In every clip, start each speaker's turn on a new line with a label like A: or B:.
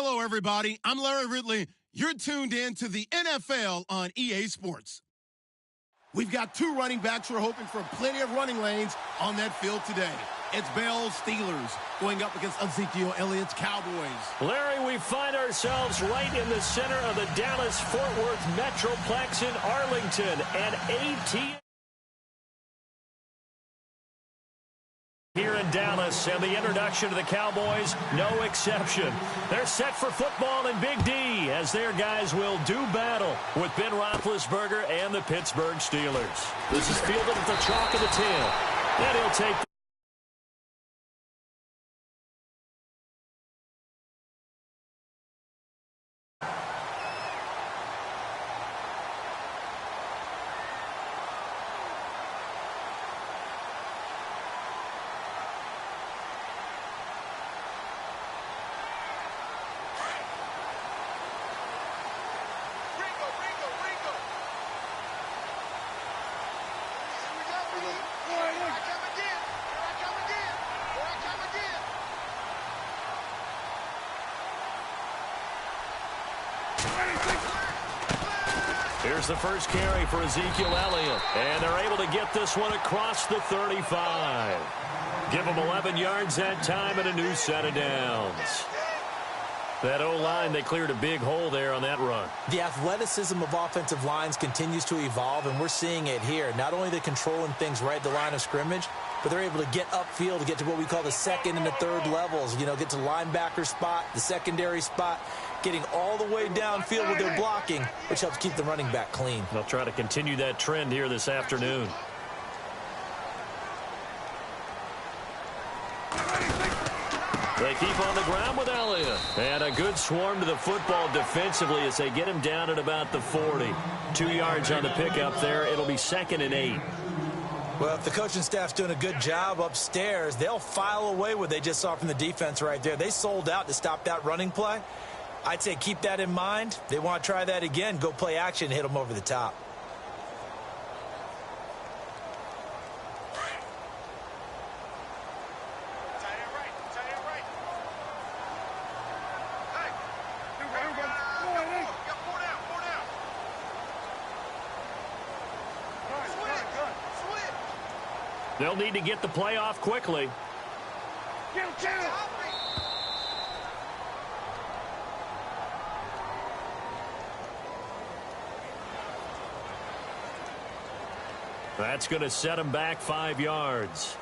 A: Hello, everybody. I'm Larry Ridley. You're tuned in to the NFL on EA Sports. We've got two running backs who are hoping for plenty of running lanes on that field today. It's Bell's Steelers going up against Ezekiel Elliott's Cowboys.
B: Larry, we find ourselves right in the center of the Dallas-Fort Worth Metroplex in Arlington. And AT here in Dallas, and the introduction to the Cowboys, no exception. They're set for football in Big D as their guys will do battle with Ben Roethlisberger and the Pittsburgh Steelers. This is fielded at the chalk of the 10, and he'll take Here's the first carry for Ezekiel Elliott. And they're able to get this one across the 35. Give them 11 yards that time and a new set of downs. That O-line, they cleared a big hole there on that run.
C: The athleticism of offensive lines continues to evolve, and we're seeing it here. Not only are they controlling things right at the line of scrimmage, but they're able to get upfield to get to what we call the second and the third levels. You know, get to linebacker spot, the secondary spot, getting all the way downfield with their blocking, which helps keep the running back clean.
B: They'll try to continue that trend here this afternoon. They keep on the ground with Elliott. And a good swarm to the football defensively as they get him down at about the 40. 2 yards on the pickup there. It'll be 2nd and 8.
C: Well, if the coaching staff's doing a good job upstairs, they'll file away what they just saw from the defense right there. They sold out to stop that running play. I'd say keep that in mind. They want to try that again. Go play action and hit them over the top.
B: They'll need to get the play off quickly. That's going to set him back 5 yards.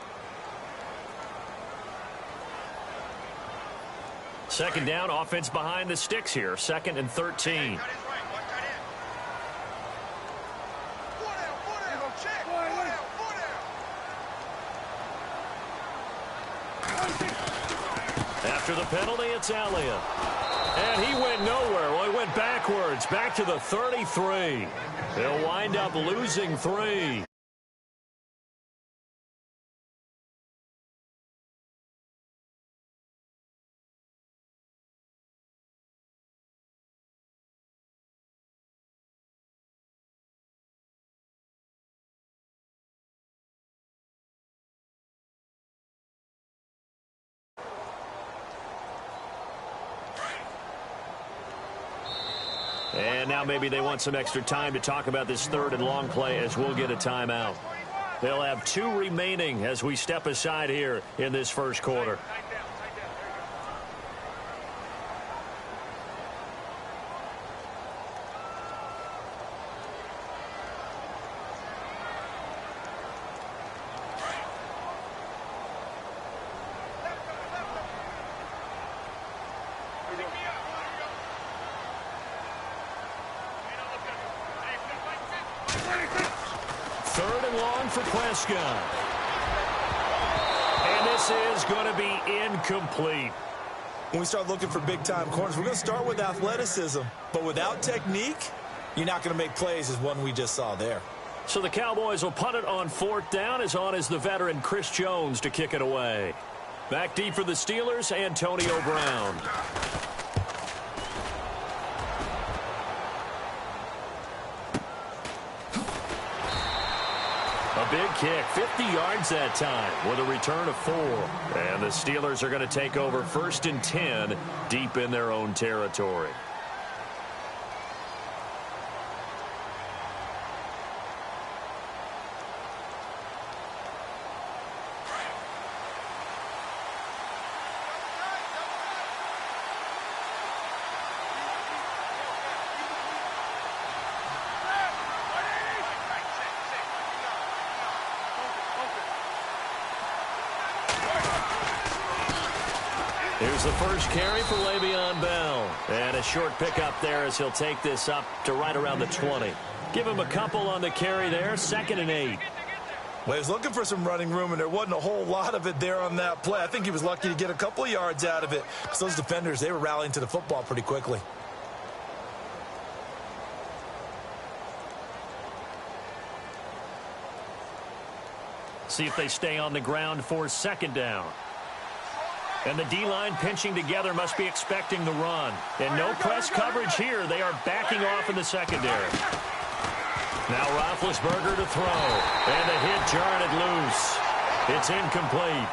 B: Second down, offense behind the sticks here. 2nd and 13. After the penalty, it's Elliott. And he went nowhere. Well, he went backwards, back to the 33. They'll wind up losing 3. And now maybe they want some extra time to talk about this 3rd and long play as we'll get a timeout. They'll have 2 remaining as we step aside here in this first quarter. For Prescott. And this is going to be incomplete.
C: When we start looking for big-time corners, we're going to start with athleticism. But without technique, you're not going to make plays as one we just saw there.
B: So the Cowboys will punt it on 4th down. As on is the veteran Chris Jones to kick it away. Back deep for the Steelers, Antonio Brown. A A big kick, 50 yards that time with a return of 4. And the Steelers are going to take over 1st and 10 deep in their own territory. Here's the first carry for Le'Veon Bell. And a short pickup there as he'll take this up to right around the 20. Give him a couple on the carry there, 2nd and 8.
C: Well, he was looking for some running room, and there wasn't a whole lot of it there on that play. I think he was lucky to get a couple of yards out of it because those defenders, they were rallying to the football pretty quickly.
B: See if they stay on the ground for 2nd down. And the D-line pinching together must be expecting the run. And no press coverage here. They are backing off in the secondary. Now Roethlisberger to throw. And the hit jarred it loose. It's incomplete.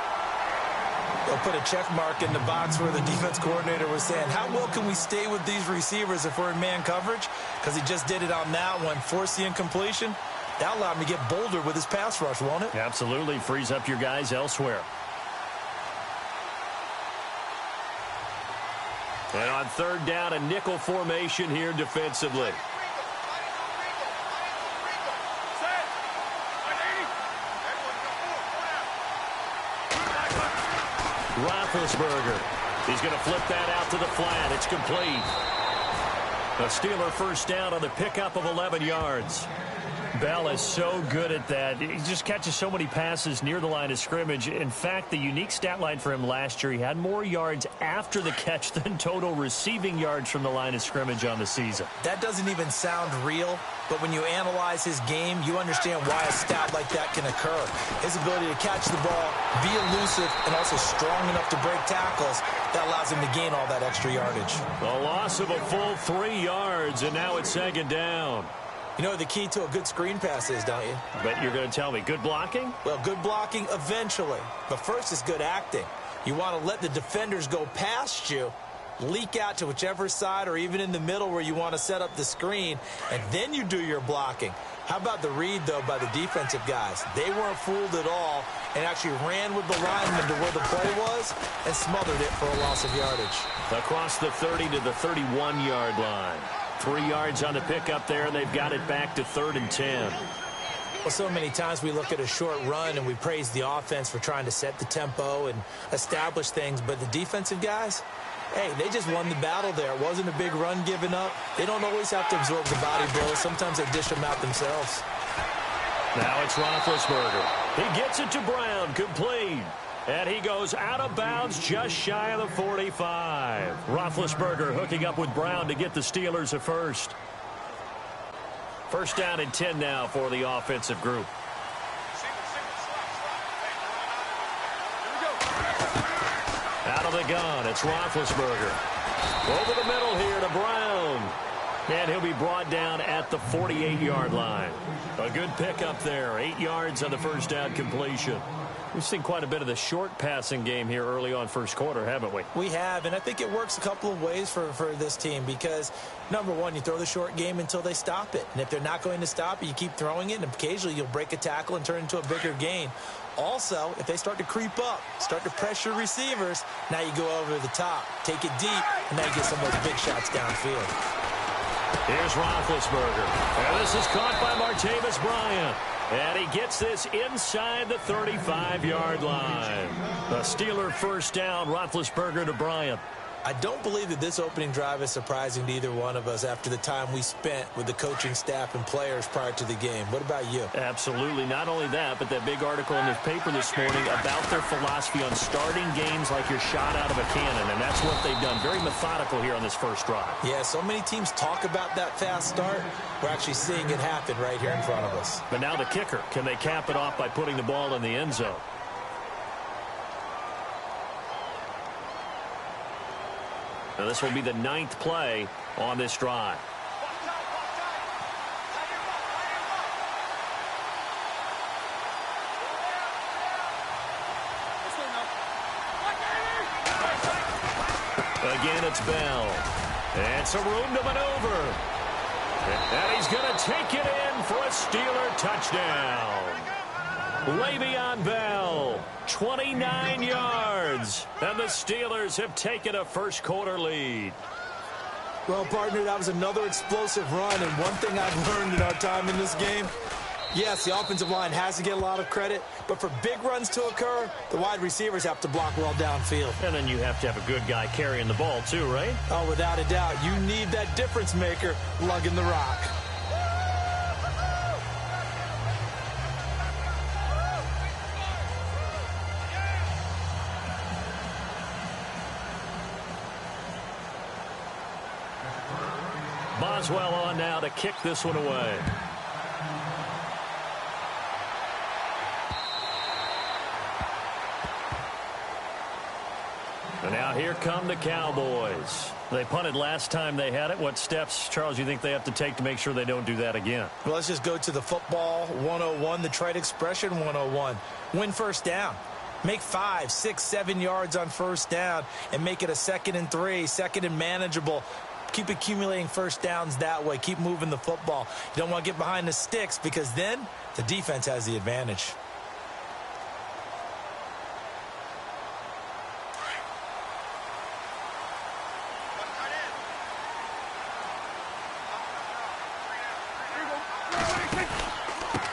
C: They'll put a check mark in the box where the defense coordinator was saying, how well can we stay with these receivers if we're in man coverage? Because he just did it on that one. Force the incompletion. That allowed him to get bolder with his pass rush, won't it?
B: Absolutely. Frees up your guys elsewhere. And on 3rd down, a nickel formation here defensively. Roethlisberger. He's going to flip that out to the flat. It's complete. A Steeler 1st down on the pickup of 11 yards. Bell is so good at that. He just catches so many passes near the line of scrimmage. In fact, the unique stat line for him last year, he had more yards after the catch than total receiving yards from the line of scrimmage on the season.
C: That doesn't even sound real, but when you analyze his game, you understand why a stat like that can occur. His ability to catch the ball, be elusive, and also strong enough to break tackles, that allows him to gain all that extra yardage.
B: A loss of a full 3 yards, and now it's 2nd down.
C: You know what the key to a good screen pass is, don't you?
B: But you're going to tell me, good blocking?
C: Well, good blocking eventually. But first is good acting. You want to let the defenders go past you, leak out to whichever side or even in the middle where you want to set up the screen, and then you do your blocking. How about the read, though, by the defensive guys? They weren't fooled at all and actually ran with the lineman to where the play was and smothered it for a loss of yardage.
B: Across the 30 to the 31-yard line. 3 yards on the pickup there, and they've got it back to 3rd and 10.
C: Well, so many times we look at a short run and we praise the offense for trying to set the tempo and establish things, but the defensive guys, hey, they just won the battle there. It wasn't a big run given up. They don't always have to absorb the body blows. Sometimes they dish them out themselves.
B: Now it's Roethlisberger. He gets it to Brown, complete. And he goes out of bounds just shy of the 45. Roethlisberger hooking up with Brown to get the Steelers a first. 1st down and 10 now for the offensive group. Out of the gun, it's Roethlisberger. Over the middle here to Brown. And he'll be brought down at the 48-yard line. A good pickup there. 8 yards on the 1st down completion. We've seen quite a bit of the short passing game here early on 1st quarter, haven't we?
C: We have, and I think it works a couple of ways for this team because, number one, you throw the short game until they stop it. And if they're not going to stop it, you keep throwing it, and occasionally you'll break a tackle and turn into a bigger gain. Also, if they start to creep up, start to pressure receivers, now you go over the top, take it deep, and now you get some of those big shots downfield.
B: Here's Roethlisberger. And this is caught by Martavis Bryant. And he gets this inside the 35-yard line. A Steeler 1st down, Roethlisberger to Bryant.
C: I don't believe that this opening drive is surprising to either one of us after the time we spent with the coaching staff and players prior to the game. What about you?
B: Absolutely. Not only that, but that big article in the paper this morning about their philosophy on starting games like you're shot out of a cannon, and that's what they've done. Very methodical here on this first drive.
C: Yeah, so many teams talk about that fast start. We're actually seeing it happen right here in front of us.
B: But now the kicker. Can they cap it off by putting the ball in the end zone? Now this will be the 9th play on this drive. again, it's Bell. And some room to maneuver. And he's going to take it in for a Steeler touchdown. Le'Veon Bell, 29 yards. And the Steelers have taken a first-quarter lead.
C: Well, partner, that was another explosive run. And one thing I've learned in our time in this game, yes, the offensive line has to get a lot of credit, but for big runs to occur, the wide receivers have to block well downfield.
B: And then you have to have a good guy carrying the ball too, right?
C: Oh, without a doubt. You need that difference maker lugging the rock.
B: Boswell on now to kick this one away. And now here come the Cowboys. They punted last time they had it. What steps, Charles, you think they have to take to make sure they don't do that again?
C: Well, let's just go to the football 101, the trade expression 101. Win first down. Make 5, 6, 7 yards on first down and make it a 2nd and 3, 2nd and manageable. Keep accumulating first downs that way. Keep moving the football. You don't want to get behind the sticks because then the defense has the advantage.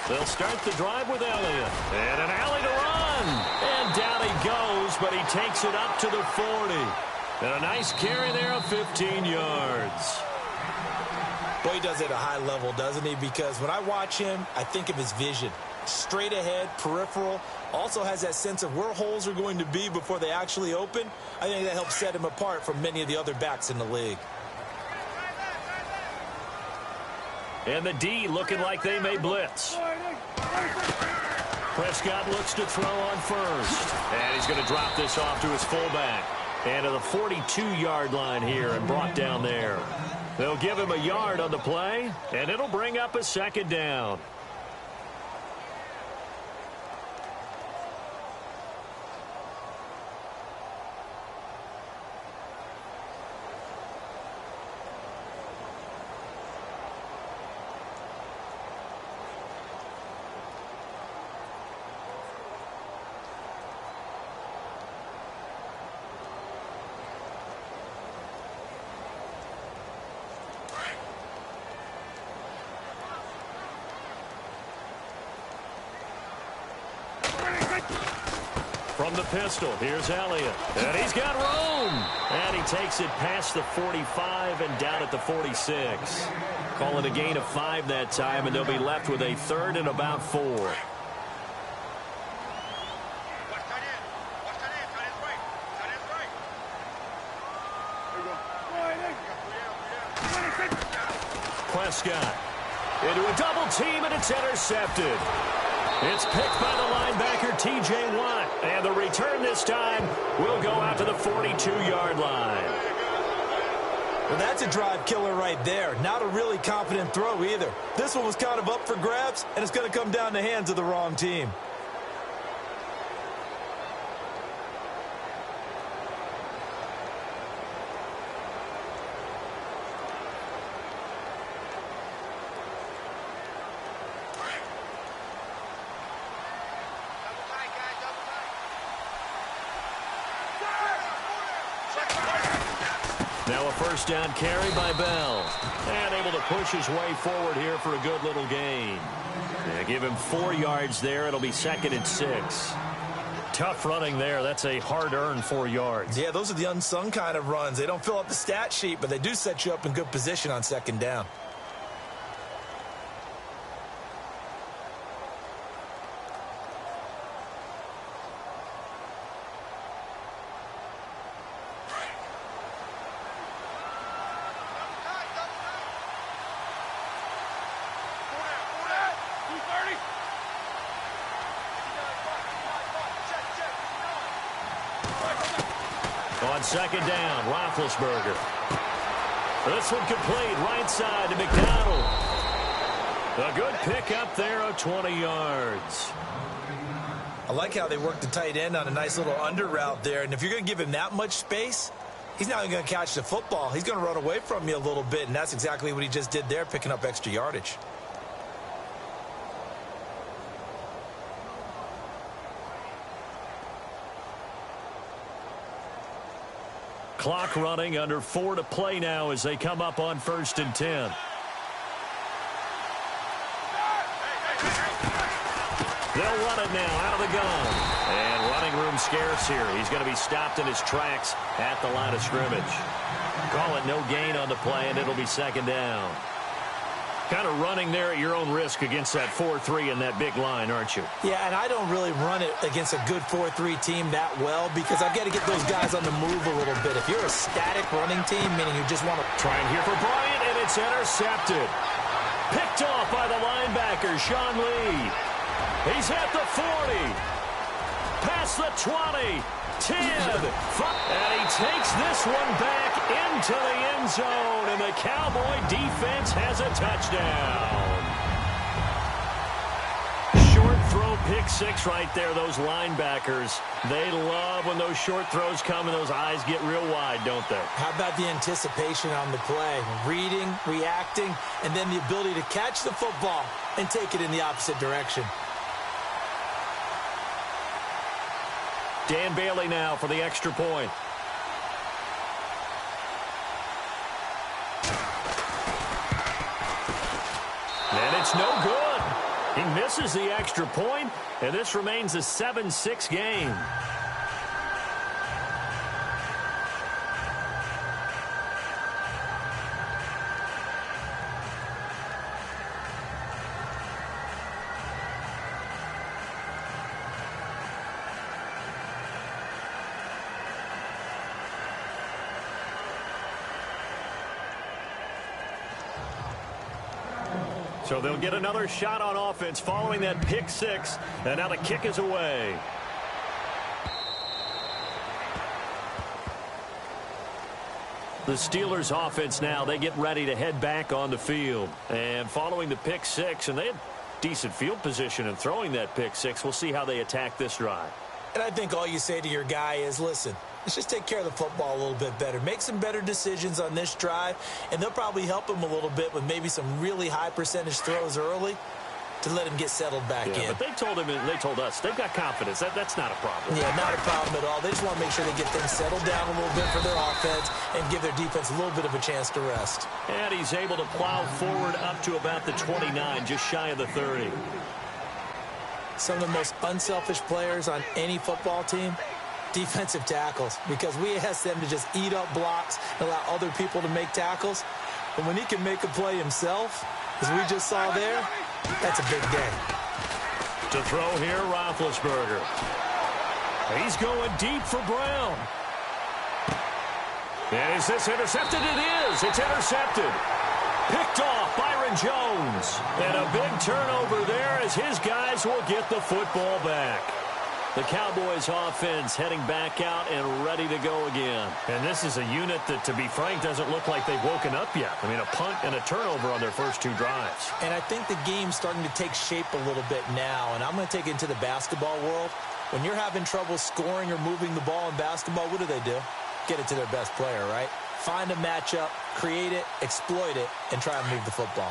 B: They'll start the drive with Elliott. And an alley to run. And down he goes, but he takes it up to the 40. And a nice carry there of 15 yards.
C: Boy, he does it at a high level, doesn't he? Because when I watch him, I think of his vision. Straight ahead, peripheral. Also has that sense of where holes are going to be before they actually open. I think that helps set him apart from many of the other backs in the league.
B: And the D looking like they may blitz. Prescott looks to throw on first. And he's going to drop this off to his fullback. And to the 42-yard line here and brought down there. They'll give him a yard on the play, and it'll bring up a 2nd down. From the pistol, here's Elliott. And he's got room. And he takes it past the 45 and down at the 46. Call it a gain of 5 that time, and they'll be left with a 3rd and about 4. Prescott into a double team, and it's intercepted. It's picked by the linebacker, T.J. Watt. And the return this time will go out to the 42-yard line.
C: Well, that's a drive killer right there. Not a really confident throw either. This one was kind of up for grabs, and it's going to come down the hands of the wrong team.
B: Now a first down carry by Bell. And able to push his way forward here for a good little gain. Yeah, give him 4 yards there. It'll be 2nd and 6. Tough running there. That's a hard-earned 4 yards.
C: Yeah, those are the unsung kind of runs. They don't fill up the stat sheet, but they do set you up in good position on 2nd down.
B: On 2nd down, Roethlisberger. This one complete, right side to McDonald. A good pick up there of 20 yards.
C: I like how they work the tight end on a nice little under route there. And if you're going to give him that much space, he's not even going to catch the football. He's going to run away from me a little bit, and that's exactly what he just did there, picking up extra yardage.
B: Clock running, under 4 to play now as they come up on 1st and 10. They'll run it now out of the gun. And running room scarce here. He's going to be stopped in his tracks at the line of scrimmage. Call it no gain on the play, and it'll be 2nd down. Kind of running there at your own risk against that 4-3 and that big line, aren't you?
C: Yeah, and I don't really run it against a good 4-3 team that well because I've got to get those guys on the move a little bit. If you're a static running team, meaning you just want to...
B: Trying here for Bryant, and it's intercepted. Picked off by the linebacker, Sean Lee. He's at the 40. Past the 20. 10. And he takes this one back into the end zone, and the Cowboy defense has a touchdown. Short throw, pick 6 right there. Those linebackers, they love when those short throws come and those eyes get real wide, don't they?
C: How about the anticipation on the play? Reading, reacting, and then the ability to catch the football and take it in the opposite direction.
B: Dan Bailey now for the extra point. And it's no good. He misses the extra point, and this remains a 7-6 game. So they'll get another shot on offense following that pick 6, and now the kick is away. The Steelers offense now, they get ready to head back on the field. And following the pick 6, and they had decent field position in throwing that pick 6, we'll see how they attack this drive.
C: And I think all you say to your guy is, listen, let's just take care of the football a little bit better. Make some better decisions on this drive, and they'll probably help him a little bit with maybe some really high percentage throws early to let him get settled back in.
B: But they told him, and they told us, they've got confidence. That's not a problem.
C: Yeah, not a problem at all. They just want to make sure they get things settled down a little bit for their offense and give their defense a little bit of a chance to rest.
B: And he's able to plow forward up to about the 29, just shy of the 30.
C: Some of the most unselfish players on any football team, defensive tackles, because we ask them to just eat up blocks and allow other people to make tackles. But when he can make a play himself, as we just saw there, that's a big day.
B: To throw here, Roethlisberger. He's going deep for Brown. And is this intercepted? It is. It's intercepted. Picked off Byron Jones. And a big turnover there as his guys will get the football back. The Cowboys offense heading back out and ready to go again. And this is a unit that, to be frank, doesn't look like they've woken up yet. I mean, a punt and a turnover on their first 2 drives.
C: And I think the game's starting to take shape a little bit now. And I'm going to take it into the basketball world. When you're having trouble scoring or moving the ball in basketball, what do? Get it to their best player, right? Find a matchup, create it, exploit it, and try and move the football.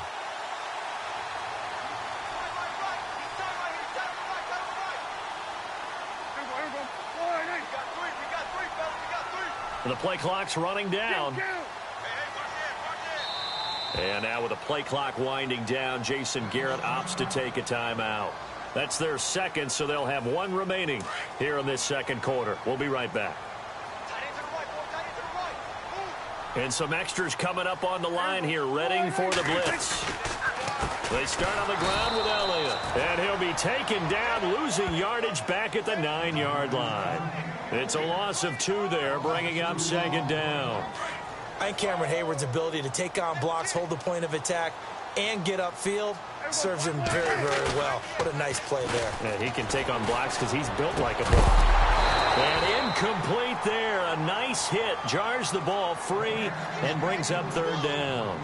B: And the play clock's running down. And now with the play clock winding down, Jason Garrett opts to take a timeout. That's their second, so they'll have 1 remaining here in this second quarter. We'll be right back. And some extras coming up on the line here, readying for the blitz. They start on the ground with Elliott. And he'll be taken down, losing yardage back at the 9-yard line. It's a loss of 2 there, bringing up 2nd down.
C: I think Cameron Hayward's ability to take on blocks, hold the point of attack, and get upfield serves him very, very well. What a nice play there.
B: Yeah, he can take on blocks because he's built like a block. And incomplete there. A nice hit. Jars the ball free and brings up 3rd down.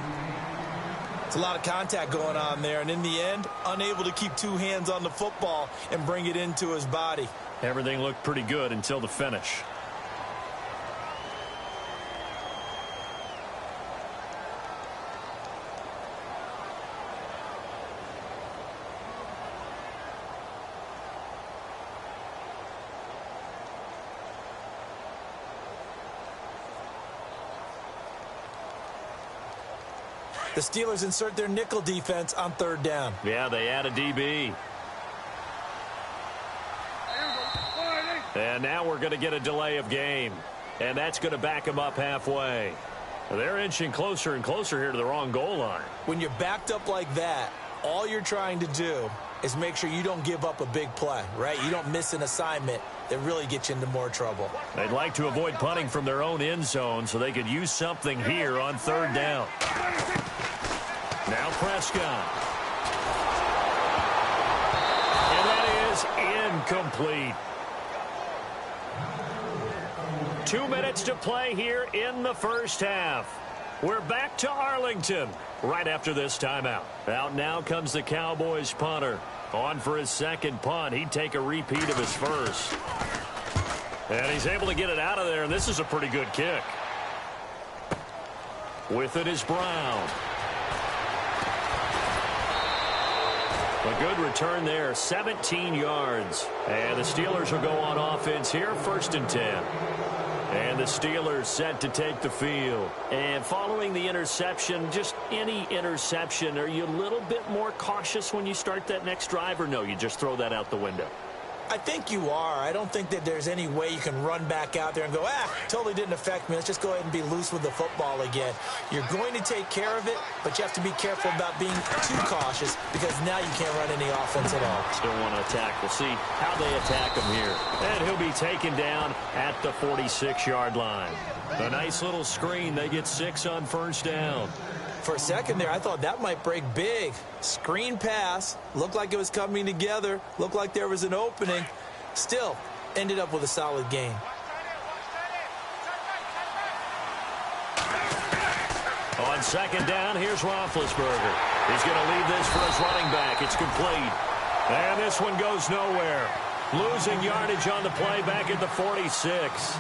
C: It's a lot of contact going on there, and in the end, unable to keep 2 hands on the football and bring it into his body.
B: Everything looked pretty good until the finish.
C: The Steelers insert their nickel defense on third down.
B: Yeah, they add a DB. And now we're going to get a delay of game. And that's going to back them up halfway. They're inching closer and closer here to the wrong goal line.
C: When you're backed up like that, all you're trying to do is make sure you don't give up a big play, right? You don't miss an assignment that really gets you into more trouble.
B: They'd like to avoid punting from their own end zone so they could use something here on third down. Now Prescott. And that is incomplete. 2 minutes to play here in the first half. We're back to Arlington right after this timeout. Out now comes the Cowboys punter. On for his second punt. He'd take a repeat of his first. And he's able to get it out of there, and this is a pretty good kick. With it is Brown. A good return there, 17 yards. And the Steelers will go on offense here, 1st and 10. And the Steelers set to take the field. And following the interception, just any interception, are you a little bit more cautious when you start that next drive, or no, you just throw that out the window?
C: I think you are. I don't think that there's any way you can run back out there and go, totally didn't affect me. Let's just go ahead and be loose with the football again. You're going to take care of it, but you have to be careful about being too cautious because now you can't run any offense at all.
B: Still want to attack. We'll see how they attack him here. And he'll be taken down at the 46-yard line. A nice little screen. They get 6 on first down.
C: For a second there, I thought that might break big. Screen pass. Looked like it was coming together. Looked like there was an opening. Still, ended up with a solid game.
B: On second down, here's Roethlisberger. He's going to leave this for his running back. It's complete. And this one goes nowhere. Losing yardage on the play back at the 46.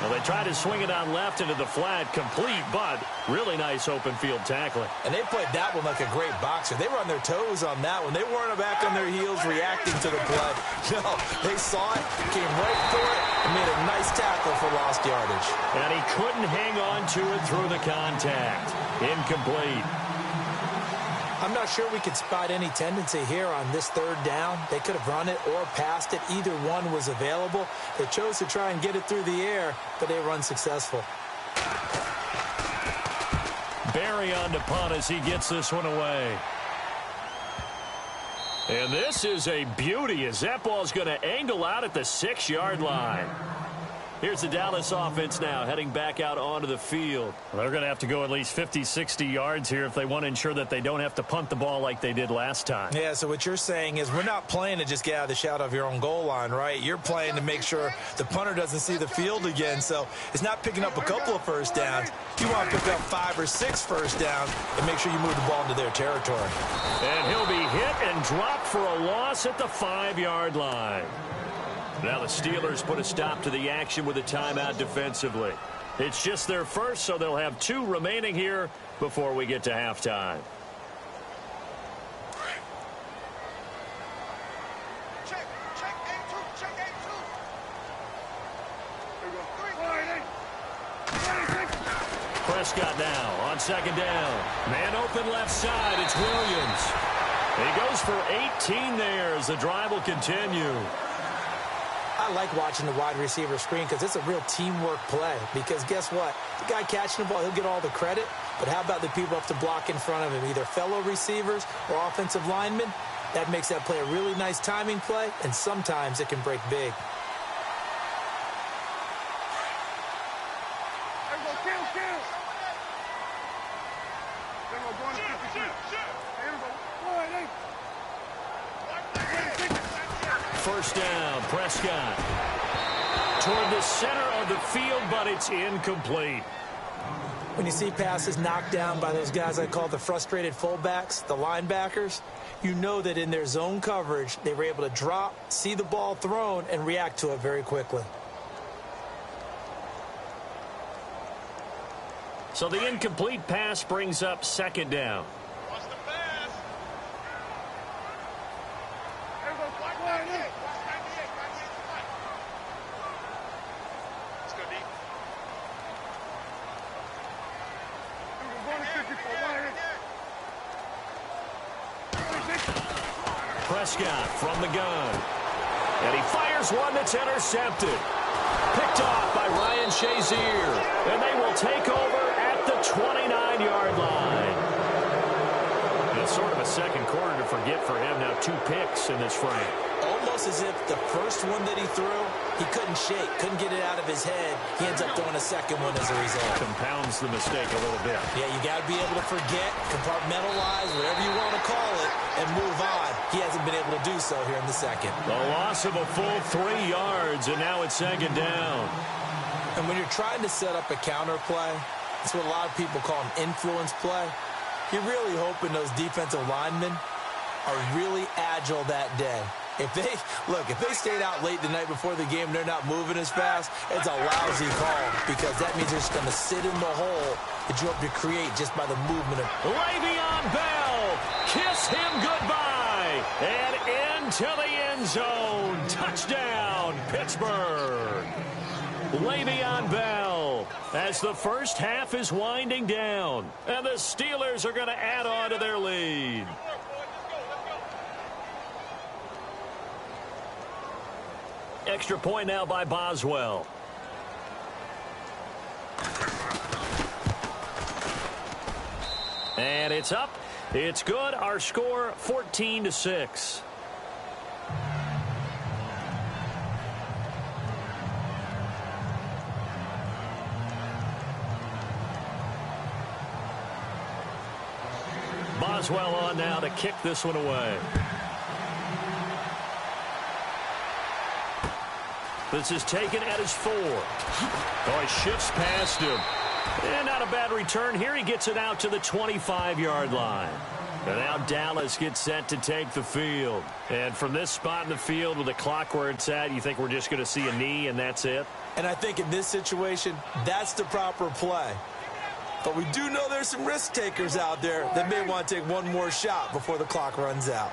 B: Well, they tried to swing it on left into the flat, complete, but really nice open field tackling.
C: And they played that one like a great boxer. They were on their toes on that one. They weren't back on their heels reacting to the play. No, they saw it, came right for it, and made a nice tackle for lost yardage.
B: And he couldn't hang on to it through the contact. Incomplete.
C: I'm not sure we could spot any tendency here on this third down. They could have run it or passed it. Either one was available. They chose to try and get it through the air, but they were unsuccessful.
B: Barry on to punt as he gets this one away. And this is a beauty as that ball's going to angle out at the 6-yard line. Here's the Dallas offense now heading back out onto the field. They're going to have to go at least 50, 60 yards here if they want to ensure that they don't have to punt the ball like they did last time.
C: Yeah, so what you're saying is we're not playing to just get out of the shadow of your own goal line, right? You're playing to make sure the punter doesn't see the field again. So it's not picking up a couple of first downs. You want to pick up 5 or 6 first downs and make sure you move the ball into their territory.
B: And he'll be hit and dropped for a loss at the 5-yard line. Now the Steelers put a stop to the action with a timeout defensively. It's just their first, so they'll have 2 remaining here before we get to halftime.
D: Check A2, check A2.
B: Prescott now on second down. Man open left side, it's Williams. He goes for 18 there as the drive will continue.
C: I like watching the wide receiver screen because it's a real teamwork play. Because guess what? The guy catching the ball, he'll get all the credit. But how about the people up to block in front of him, either fellow receivers or offensive linemen? That makes that play a really nice timing play, and sometimes it can break big.
B: First down, Prescott. Toward the center of the field, but it's incomplete.
C: When you see passes knocked down by those guys I call the frustrated fullbacks, the linebackers, you know that in their zone coverage, they were able to drop, see the ball thrown, and react to it very quickly.
B: So the incomplete pass brings up second down. Prescott from the gun. And he fires one that's intercepted. Picked off by Ryan Shazier. And they will take over at the 29-yard line. And it's sort of a second quarter to forget for him. Now 2 picks in this frame.
C: Almost as if the first one that he threw, he couldn't shake, couldn't get it out of his head. He ends up throwing a second one as a result.
B: Compounds the mistake a little bit.
C: Yeah, you got to be able to forget, compartmentalize, whatever you want to call it, and move on. He hasn't been able to do so here in the second.
B: The loss of a full 3 yards, and now it's second down.
C: And when you're trying to set up a counter play, that's what a lot of people call an influence play. You're really hoping those defensive linemen are really agile that day. If they stayed out late the night before the game, they're not moving as fast, it's a lousy call because that means they're just going to sit in the hole that you hope to create just by the movement of.
B: Le'Veon Bell, kiss him goodbye, and into the end zone. Touchdown, Pittsburgh. Le'Veon Bell as the first half is winding down, and the Steelers are going to add on to their lead. Extra point now by Boswell. And it's up. It's good. Our score 14-6. Boswell on now to kick this one away. This is taken at his 4. Oh, he shifts past him. And not a bad return here. He gets it out to the 25-yard line. And now Dallas gets set to take the field. And from this spot in the field with the clock where it's at, you think we're just going to see a knee and that's it?
C: And I think in this situation, that's the proper play. But we do know there's some risk takers out there that may want to take one more shot before the clock runs out.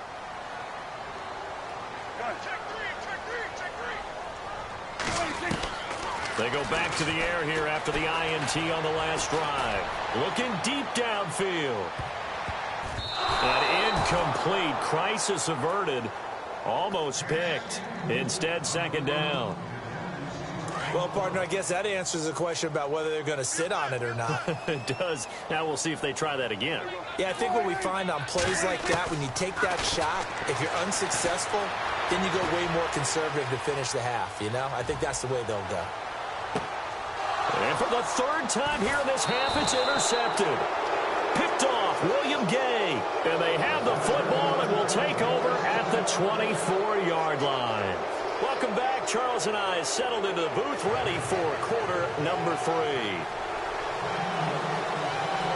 B: They go back to the air here after the INT on the last drive. Looking deep downfield. And incomplete. Crisis averted. Almost picked. Instead, second down.
C: Well, partner, I guess that answers the question about whether they're going to sit on it or not.
B: It does. Now we'll see if they try that again.
C: Yeah, I think what we find on plays like that, when you take that shot, if you're unsuccessful, then you go way more conservative to finish the half, you know? I think that's the way they'll go.
B: And for the 3rd time here in this half, it's intercepted. Picked off William Gay. And they have the football and will take over at the 24-yard line. Welcome back. Charles and I settled into the booth, ready for quarter number 3.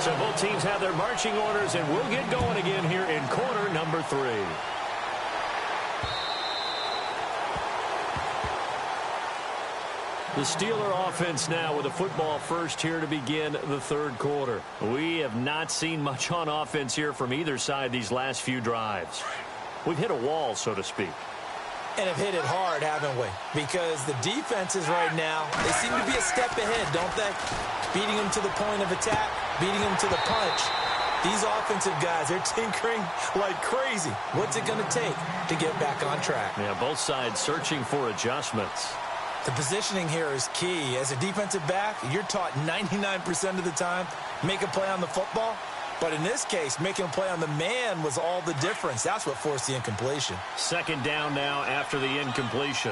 B: So both teams have their marching orders, and we'll get going again here in quarter number 3. The Steeler offense now with a football first here to begin the 3rd quarter. We have not seen much on offense here from either side these last few drives. We've hit a wall, so to speak.
C: And have hit it hard, haven't we? Because the defenses right now, they seem to be a step ahead, don't they? Beating them to the point of attack, beating them to the punch. These offensive guys, they're tinkering like crazy. What's it going to take to get back on track?
B: Yeah, both sides searching for adjustments.
C: The positioning here is key. As a defensive back, you're taught 99% of the time, make a play on the football. But in this case, making a play on the man was all the difference. That's what forced the incompletion.
B: Second down now after the incompletion.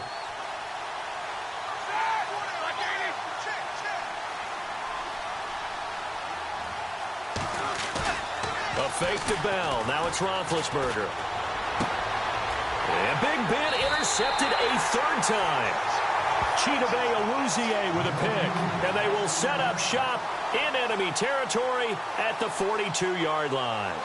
B: A fake to Bell. Now it's Roethlisberger. And Big Ben intercepted a 3rd time. Chidobe Awuzie with a pick. And they will set up shop in enemy territory at the 42-yard line.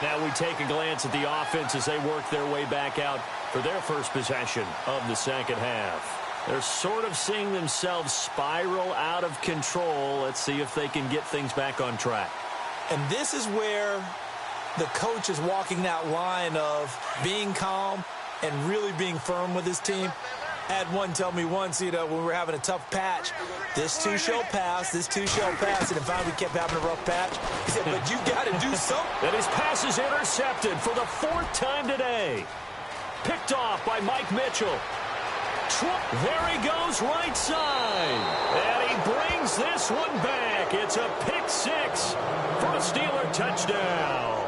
B: Now we take a glance at the offense as they work their way back out for their first possession of the second half. They're sort of seeing themselves spiral out of control. Let's see if they can get things back on track.
C: And this is where the coach is walking that line of being calm and really being firm with his team. I had one tell me once, when we were having a tough patch, this too shall pass, this too shall pass. And finally we kept having a rough patch. He said, but you got to do something.
B: And his pass is intercepted for the 4th time today. Picked off by Mike Mitchell. There he goes right side. And he brings this one back. It's a pick six for a Steeler touchdown.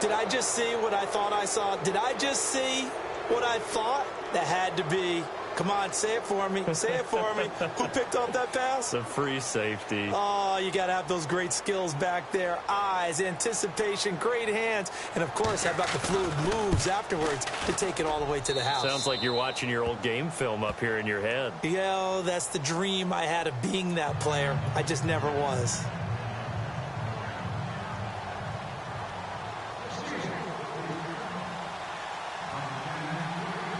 C: Did I just see what I thought I saw? Did I just see what I thought? That had to be. Come on, say it for me. Say it for me. Who picked off that pass?
B: The free safety.
C: Oh, you got to have those great skills back there. Eyes, anticipation, great hands. And, of course, how about the fluid moves afterwards to take it all the way to the house?
B: Sounds like you're watching your old game film up here in your head.
C: Yeah, that's the dream I had of being that player. I just never was.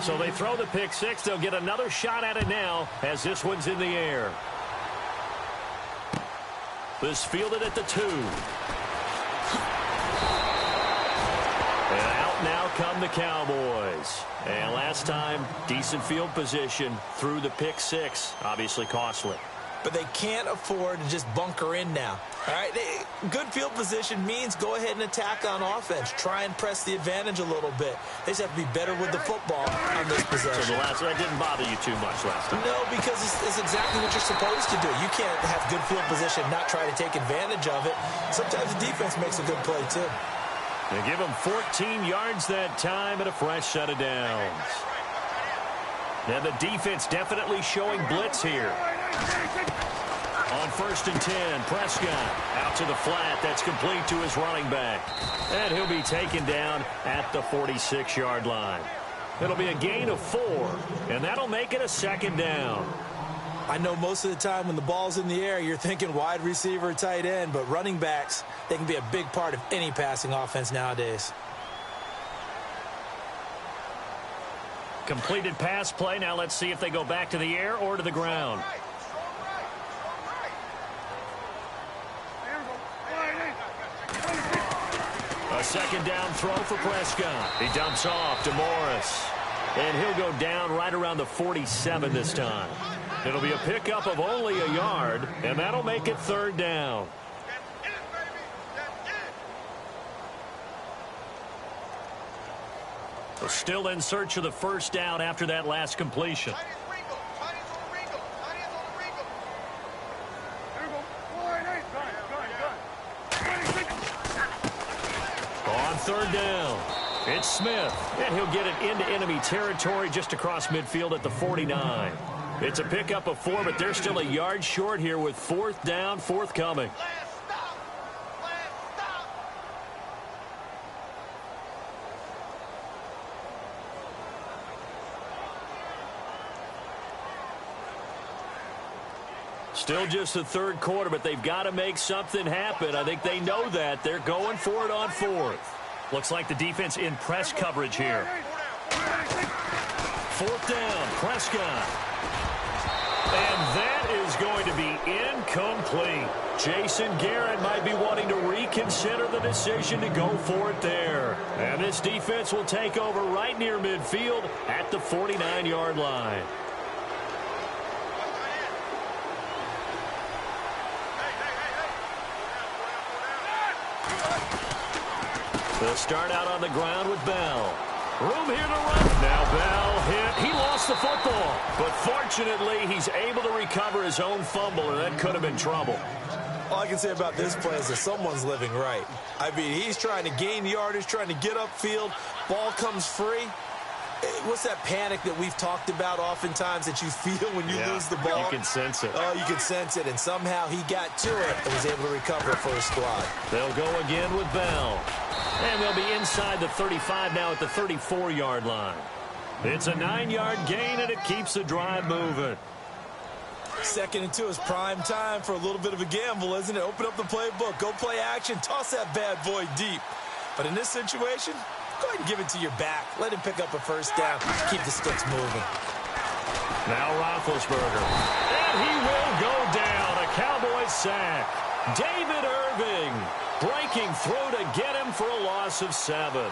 B: So they throw the pick six. They'll get another shot at it now as this one's in the air. This fielded at the 2. And out now come the Cowboys. And last time, decent field position through the pick six. Obviously costly.
C: But they can't afford to just bunker in now. All right, good field position means go ahead and attack on offense. Try and press the advantage a little bit. They just have to be better with the football on this possession.
B: So that didn't bother you too much last time?
C: No, because it's exactly what you're supposed to do. You can't have good field position, not try to take advantage of it. Sometimes the defense makes a good play, too.
B: They give him 14 yards that time and a fresh set of downs. Now the defense definitely showing blitz here. On 1st and 10, Prescott out to the flat. That's complete to his running back. And he'll be taken down at the 46-yard line. It'll be a gain of 4, and that'll make it a 2nd down.
C: I know most of the time when the ball's in the air, you're thinking wide receiver, tight end, but running backs, they can be a big part of any passing offense nowadays.
B: Completed pass play. Now let's see if they go back to the air or to the ground. A 2nd down throw for Prescott. He dumps off to Morris. And he'll go down right around the 47 this time. It'll be a pickup of only a yard, and that'll make it 3rd down. Still in search of the 1st down after that last completion. On 3rd down, it's Smith, and he'll get it into enemy territory just across midfield at the 49. It's a pickup of 4, but they're still a yard short here with 4th down forthcoming. Still just the 3rd quarter, but they've got to make something happen. I think they know that. They're going for it on 4th. Looks like the defense in press coverage here. 4th down, Prescott. And that is going to be incomplete. Jason Garrett might be wanting to reconsider the decision to go for it there. And this defense will take over right near midfield at the 49-yard line. They'll start out on the ground with Bell. Room here to run. Now Bell hit. He lost the football. But fortunately, he's able to recover his own fumble, and that could have been trouble.
C: All I can say about this play is that someone's living right. I mean, he's trying to gain yardage, trying to get upfield. Ball comes free. What's that panic that we've talked about oftentimes that you feel when you lose the ball?
B: You can sense it.
C: Oh, you can sense it. And somehow he got to it and was able to recover for his squad.
B: They'll go again with Bell. And they'll be inside the 35 now at the 34-yard line. It's a 9-yard gain, and it keeps the drive moving.
C: 2nd and 2 is prime time for a little bit of a gamble, isn't it? Open up the playbook. Go play action. Toss that bad boy deep. But in this situation, go ahead and give it to your back. Let him pick up a 1st down. Keep the sticks moving.
B: Now Roethlisberger. And he will go down. A Cowboys sack. David Irving breaking through to get him for a loss of 7.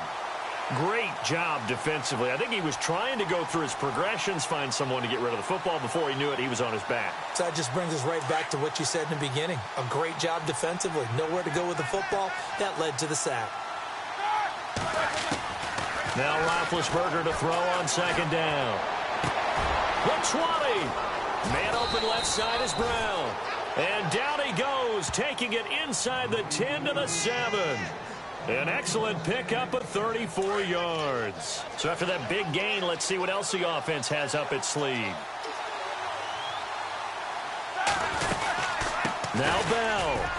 B: Great job defensively. I think he was trying to go through his progressions, find someone to get rid of the football. Before he knew it, he was on his back.
C: So that just brings us right back to what you said in the beginning. A great job defensively. Nowhere to go with the football. That led to the sack.
B: Now Roethlisberger to throw on second down. The 20. Man open left side is Brown. And down he goes, taking it inside the 10 to the 7. An excellent pickup of 34 yards. So after that big gain, let's see what else the offense has up its sleeve. Now Bell.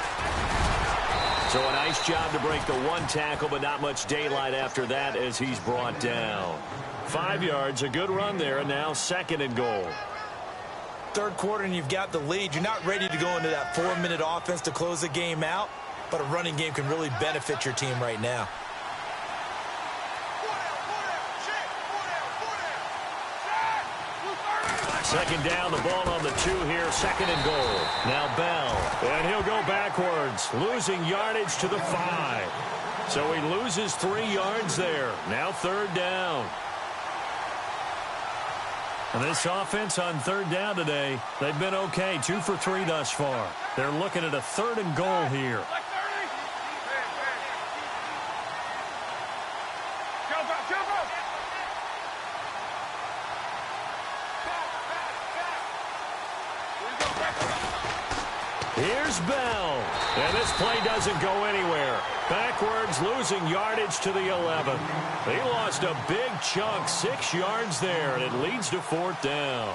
B: So a nice job to break the one tackle, but not much daylight after that as he's brought down. 5 yards, a good run there, and now 2nd and goal.
C: Third quarter and you've got the lead. You're not ready to go into that 4-minute offense to close the game out, but a running game can really benefit your team right now.
B: Second down, the ball on the 2 here, 2nd and goal. Now Bell, and he'll go backwards, losing yardage to the 5. So he loses 3 yards there. Now 3rd down. And this offense on 3rd down today, they've been okay, 2 for 3 thus far. They're looking at a 3rd and goal here. Here's Bell. And this play doesn't go anywhere. Backwards, losing yardage to the 11. He lost a big chunk, 6 yards there, and it leads to 4th down.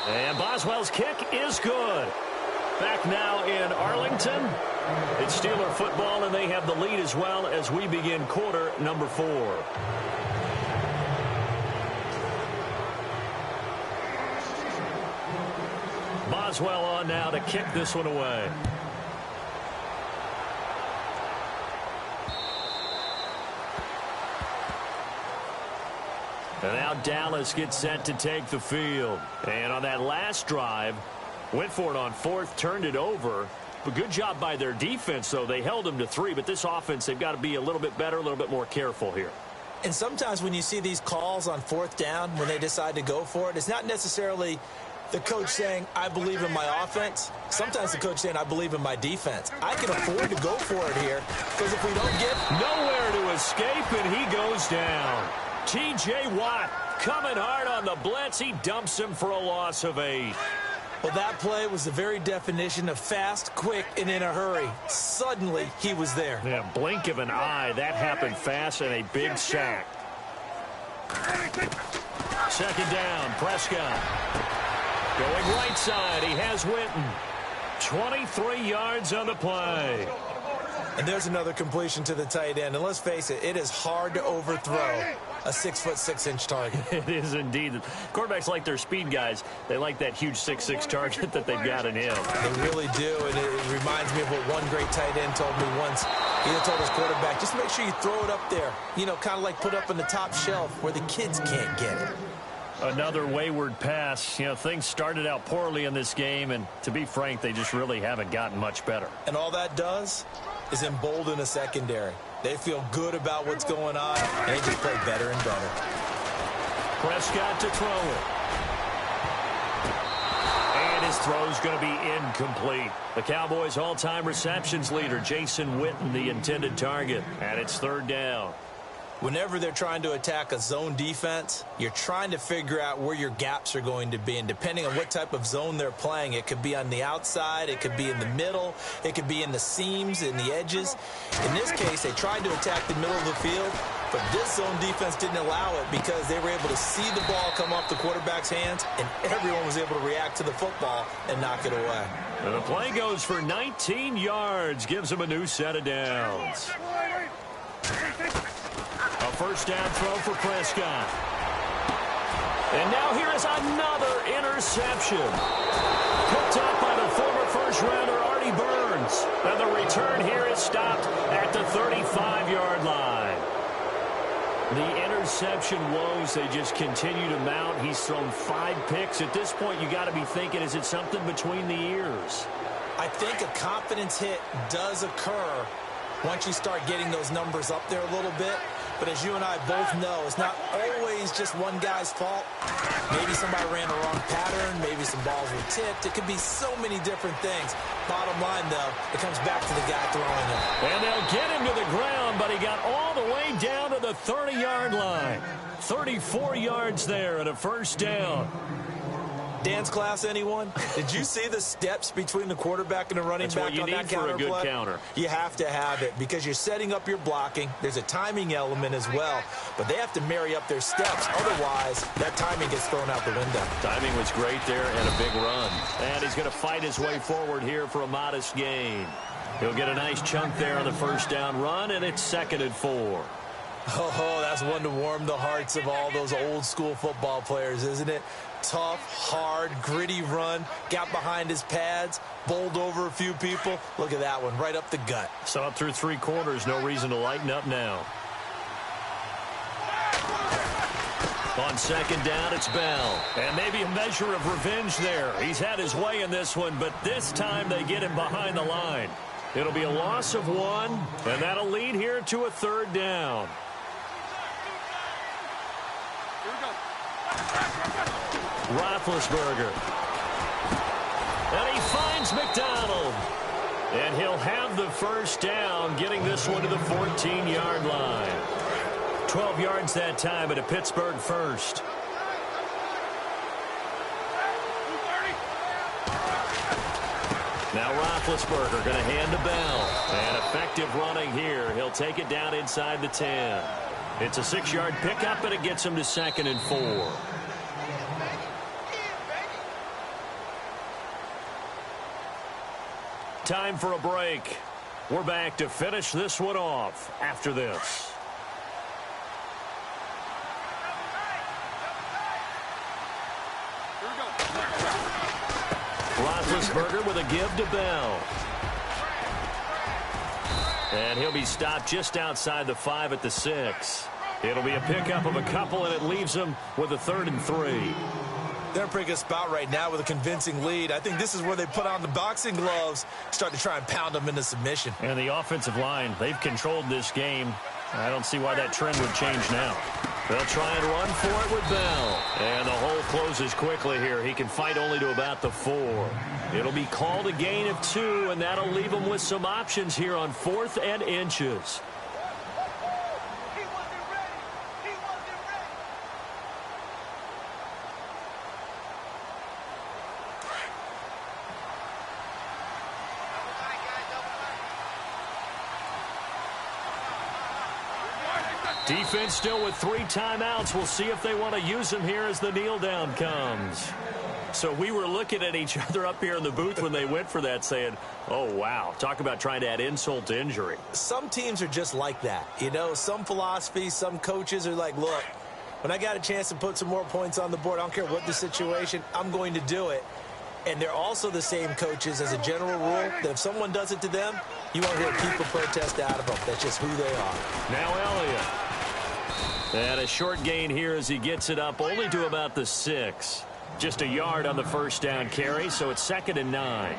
B: And Boswell's kick is good. Back now in Arlington. It's Steeler football, and they have the lead as well as we begin quarter number 4. Boswell on now to kick this one away. And now Dallas gets set to take the field. And on that last drive, went for it on 4th, turned it over. But good job by their defense, though. They held them to 3, but this offense, they've got to be a little bit better, a little bit more careful here.
C: And sometimes when you see these calls on 4th down, when they decide to go for it, it's not necessarily the coach saying, I believe in my offense. Sometimes the coach saying, I believe in my defense. I can afford to go for it here, because if we don't get
B: nowhere to escape, and he goes down. T.J. Watt coming hard on the blitz. He dumps him for a loss of 8.
C: Well, that play was the very definition of fast, quick, and in a hurry. Suddenly, he was there.
B: Yeah, blink of an eye. That happened fast, and a big sack. 2nd down, Prescott. Going right side, he has Witten. 23 yards on the play.
C: And there's another completion to the tight end. And let's face it, it is hard to overthrow a 6'6" target.
B: It is indeed. Quarterbacks like their speed guys. They like that huge 6'6" target that they've got in him.
C: They really do, and it reminds me of what one great tight end told me once. He told his quarterback, just make sure you throw it up there. You know, kind of like put up on the top shelf where the kids can't get it.
B: Another wayward pass. You know, things started out poorly in this game, and to be frank, they just really haven't gotten much better.
C: And all that does is embolden a secondary. They feel good about what's going on, and they just play better and better.
B: Prescott to throw it. And his throw's going to be incomplete. The Cowboys' all-time receptions leader, Jason Witten, the intended target. And it's 3rd down.
C: Whenever they're trying to attack a zone defense, you're trying to figure out where your gaps are going to be. And depending on what type of zone they're playing, it could be on the outside, it could be in the middle, it could be in the seams, in the edges. In this case, they tried to attack the middle of the field, but this zone defense didn't allow it because they were able to see the ball come off the quarterback's hands, and everyone was able to react to the football and knock it away.
B: And the play goes for 19 yards, gives them a new set of downs. A 1st down throw for Prescott. And now here is another interception. Picked up by the former first-rounder Artie Burns. And the return here is stopped at the 35-yard line. The interception woes, they just continue to mount. He's thrown 5 picks. At this point, you got to be thinking, is it something between the ears?
C: I think a confidence hit does occur once you start getting those numbers up there a little bit. But as you and I both know, it's not always just one guy's fault. Maybe somebody ran a wrong pattern. Maybe some balls were tipped. It could be so many different things. Bottom line, though, it comes back to the guy throwing it.
B: And they'll get him to the ground, but he got all the way down to the 30-yard line. 34 yards there and a first down.
C: Dance class, anyone? Did you see the steps between the quarterback and the running back on that counter play? That's what you need for a good counter. You have to have it because you're setting up your blocking. There's a timing element as well, but they have to marry up their steps. Otherwise, that timing gets thrown out the window.
B: Timing was great there and a big run. And he's going to fight his way forward here for a modest gain. He'll get a nice chunk there on the first down run, and it's 2nd and 4.
C: Oh, that's one to warm the hearts of all those old-school football players, isn't it? Tough, hard, gritty run, got behind his pads, bowled over a few people. Look at that one, right up the gut.
B: So up through 3 quarters, no reason to lighten up now. On 2nd down, it's Bell. And maybe a measure of revenge there. He's had his way in this one, but this time they get him behind the line. It'll be a loss of 1, and that'll lead here to a 3rd down. Roethlisberger. And he finds McDonald. And he'll have the first down, getting this one to the 14-yard line. 12 yards that time at a Pittsburgh first. Now Roethlisberger going to hand to Bell. And effective running here. He'll take it down inside the 10. It's a 6-yard pickup, and it gets him to 2nd and 4. Time for a break. We're back to finish this one off after this. Roethlisberger with a give to Bell. And he'll be stopped just outside the 5 at the 6. It'll be a pickup of a couple, and it leaves him with a 3rd and 3.
C: They're in a pretty good spot right now with a convincing lead. I think this is where they put on the boxing gloves, start to try and pound them into submission.
B: And the offensive line, they've controlled this game. I don't see why that trend would change now. They'll try and run for it with Bell. And the hole closes quickly here. He can fight only to about the 4. It'll be called a gain of 2, and that'll leave him with some options here on 4th and inches. Defense still with 3 timeouts. We'll see if they want to use them here as the kneel down comes. So we were looking at each other up here in the booth when they went for that saying, oh, wow, talk about trying to add insult to injury.
C: Some teams are just like that. You know, some philosophies, some coaches are like, look, when I got a chance to put some more points on the board, I don't care what the situation, I'm going to do it. And they're also the same coaches as a general rule that if someone does it to them, you won't hear people protest out of them. That's just who they are.
B: Now Elliott. And a short gain here as he gets it up only to about the 6. Just a yard on the first down carry, so it's 2nd and 9.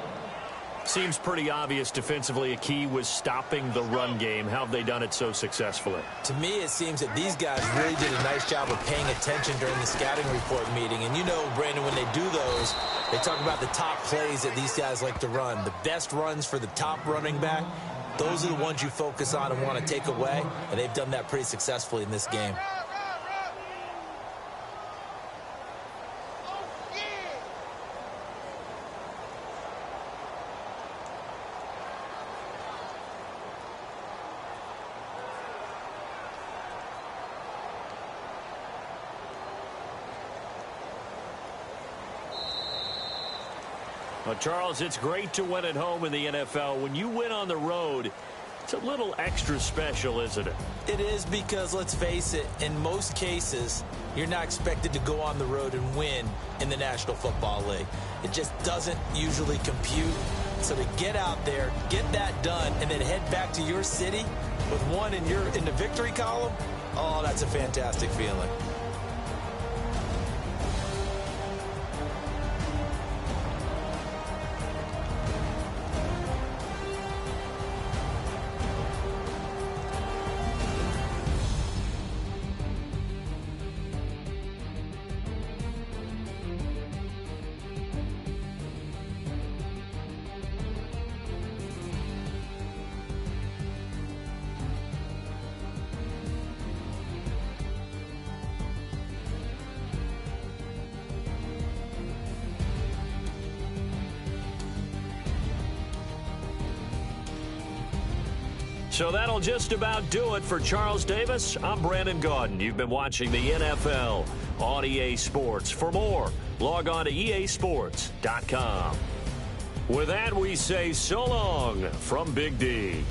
B: Seems pretty obvious defensively a key was stopping the run game. How have they done it so successfully?
C: To me, it seems that these guys really did a nice job of paying attention during the scouting report meeting. And you know, Brandon, when they do those, they talk about the top plays that these guys like to run. The best runs for the top running back. Those are the ones you focus on and want to take away, and they've done that pretty successfully in this game.
B: Well, Charles, it's great to win at home in the NFL. When you win on the road, it's a little extra special, isn't it?
C: It is because, let's face it, in most cases, you're not expected to go on the road and win in the National Football League. It just doesn't usually compute. So to get out there, get that done, and then head back to your city with one in the victory column, oh, that's a fantastic feeling.
B: So that'll just about do it for Charles Davis. I'm Brandon Gaudin. You've been watching the NFL on EA Sports. For more, log on to easports.com. With that, we say so long from Big D.